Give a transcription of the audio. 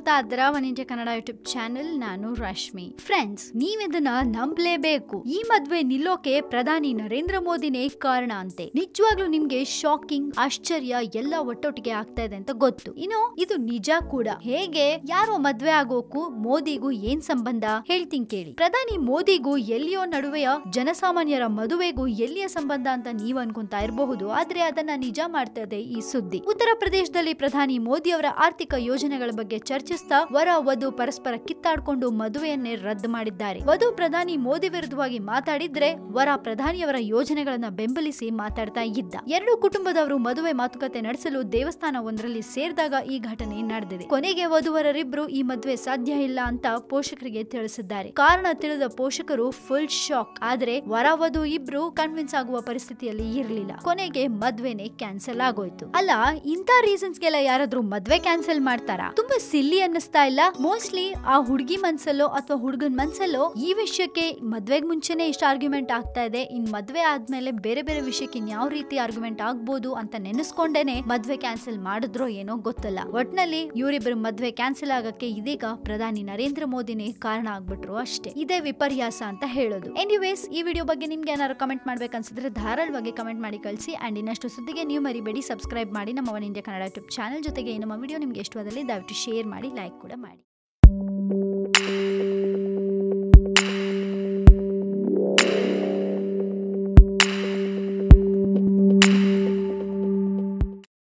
ನೋಡ್ತಾ ಇದ್ದೀರಾ one India Kannada YouTube channel. ನಾನು ರಶ್ಮಿ. ಫ್ರೆಂಡ್ಸ್, ನೀವಿದನ್ನ ನಂಬಲೇಬೇಕು. ಈ ಮದ್ವೆ ನಿಲ್ಲೋಕೆ ಪ್ರಧಾನಿ ನರೇಂದ್ರ ಮೋದಿನೇ ಕಾರಣ ಅಂತೆ. ನಿಜವಾಗ್ಲೂ ನಿಮ್ಗೆ ಶಾಕಿಂಗ್, ಆಶ್ಚರ್ಯ ಎಲ್ಲ ಒಟ್ಟೊಟ್ಟಿಗೆ ಆಗ್ತಾ ಇದೆ ಅಂತ ಗೊತ್ತು. ಇನ್ನು ಇದು ನಿಜ ಕೂಡ. ಹೇಗೆ? ಯಾರೋ ಮದ್ವೆ ಆಗೋಕು ಮೋದಿಗೂ ಏನ್ ಸಂಬಂಧ ಹೇಳ್ತೀನಿ ಕೇಳಿ. ಪ್ರಧಾನಿ ಮೋದಿಗೂ ಎಲ್ಲಿಯೋ ನಡುವೆಯ ಜನಸಾಮಾನ್ಯರ ಮದುವೆಗೂ ಎಲ್ಲಿಯ ಸಂಬಂಧ ಅಂತ ನೀವ್ ಅನ್ಕೊಂತಾ ಇರಬಹುದು. ಆದ್ರೆ ಅದನ್ನ ನಿಜ ಮಾಡ್ತದೆ ಈ ಸುದ್ದಿ. ಉತ್ತರ ಪ್ರದೇಶದಲ್ಲಿ ಪ್ರಧಾನಿ ಮೋದಿ ಅವರ ಆರ್ಥಿಕ ಯೋಜನೆಗಳ ಬಗ್ಗೆ ಚರ್ಚಿಸ್ತಾ ವರ ವಧು ಪರಸ್ಪರ ಕಿತ್ತಾಡ್ಕೊಂಡು ಮದುವೆಯನ್ನೇ ರದ್ದು ಮಾಡಿದ್ದಾರೆ. ವಧು ಪ್ರಧಾನಿ ಮೋದಿ ವಿರುದ್ಧವಾಗಿ ಮಾತಾಡಿದ್ರೆ ವರ ಪ್ರಧಾನಿಯವರ ಯೋಜನೆಗಳನ್ನ ಬೆಂಬಲಿಸಿ ಮಾತಾಡ್ತಾ ಇದ್ದ. ಎರಡು ಕುಟುಂಬದವರು ಮದುವೆ ಮಾತುಕತೆ ನಡೆಸಲು ದೇವಸ್ಥಾನ ಒಂದರಲ್ಲಿ ಸೇರಿದಾಗ ಈ ಘಟನೆ ನಡೆದಿದೆ. ಕೊನೆಗೆ ವಧುವರರಿಬ್ರು ಈ ಮದುವೆ ಸಾಧ್ಯ ಇಲ್ಲ ಅಂತ ಪೋಷಕರಿಗೆ ತಿಳಿಸಿದ್ದಾರೆ. ಕಾರಣ ತಿಳಿದ ಪೋಷಕರು ಫುಲ್ ಶಾಕ್. ಆದ್ರೆ ವರ ವಧು ಇಬ್ರು ಕನ್ವಿನ್ಸ್ ಆಗುವ ಪರಿಸ್ಥಿತಿಯಲ್ಲಿ ಇರಲಿಲ್ಲ. ಕೊನೆಗೆ ಮದ್ವೆನೆ ಕ್ಯಾನ್ಸಲ್ ಆಗೋಯ್ತು. ಅಲ್ಲ, ಇಂತ ರೀಸನ್ಸ್ಗೆಲ್ಲ ಯಾರಾದ್ರೂ ಮದ್ವೆ ಕ್ಯಾನ್ಸಲ್ ಮಾಡ್ತಾರಾ? ತುಂಬಾ ಸಿಲ್ಲಿ ಅನ್ನಿಸ್ತಾ ಇಲ್ಲ? ಮೋಸ್ಟ್ಲಿ ಆ ಹುಡುಗಿ ಮನ್ಸಲ್ಲೋ ಅಥವಾ ಹುಡುಗನ್ ಮನ್ಸಲ್ಲೋ ಈ ವಿಷಯಕ್ಕೆ ಮದ್ವೆಗ್ ಮುಂಚೆನೆ ಇಷ್ಟ ಆರ್ಗ್ಯುಮೆಂಟ್ ಆಗ್ತಾ ಇದೆ, ಇನ್ ಮದ್ವೆ ಆದ್ಮೇಲೆ ಬೇರೆ ಬೇರೆ ವಿಷಯಕ್ಕೆ ಯಾವ ರೀತಿ ಆರ್ಗ್ಯುಮೆಂಟ್ ಆಗ್ಬೋದು ಅಂತ ನೆನೆಸ್ಕೊಂಡೇನೆ ಮದ್ವೆ ಕ್ಯಾನ್ಸಲ್ ಮಾಡಿದ್ರೋ ಏನೋ ಗೊತ್ತಲ್ಲ. ಒಟ್ನಲ್ಲಿ ಇವರಿಬ್ಬರು ಮದ್ವೆ ಕ್ಯಾನ್ಸಲ್ ಆಗಕ್ಕೆ ಇದೀಗ ಪ್ರಧಾನಿ ನರೇಂದ್ರ ಮೋದಿನೇ ಕಾರಣ ಆಗ್ಬಿಟ್ರು ಅಷ್ಟೇ. ಇದೇ ವಿಪರ್ಯಾಸ ಅಂತ ಹೇಳೋದು. ಎನಿವೇಸ್, ಈ ವಿಡಿಯೋ ಬಗ್ಗೆ ನಿಮ್ಗೆ ಏನಾದ್ರು ಕಮೆಂಟ್ ಮಾಡ್ಬೇಕನ್ಸಿದ್ರೆ ಧಾರಾಳವಾಗಿ ಕಮೆಂಟ್ ಮಾಡಿ ಕಳಿಸಿ. ಅಂಡ್ ಇನ್ನಷ್ಟು ಸುದ್ದಿಗೆ ನೀವು ಮರಿಬೇಡಿ ಸಬ್ಸ್ಕ್ರೈಬ್ ಮಾಡಿ ನಮ್ಮ one India Kannada YouTube channel. ಜೊತೆಗೆ ನಮ್ಮ ವಿಡಿಯೋ ನಿಮ್ಗೆ ಇಷ್ಟವಾದಲ್ಲಿ ದಯವಿಟ್ಟು ಶೇರ್ ಮಾಡಿ, ಲೈಕ್ ಕೂಡ ಮಾಡಿ.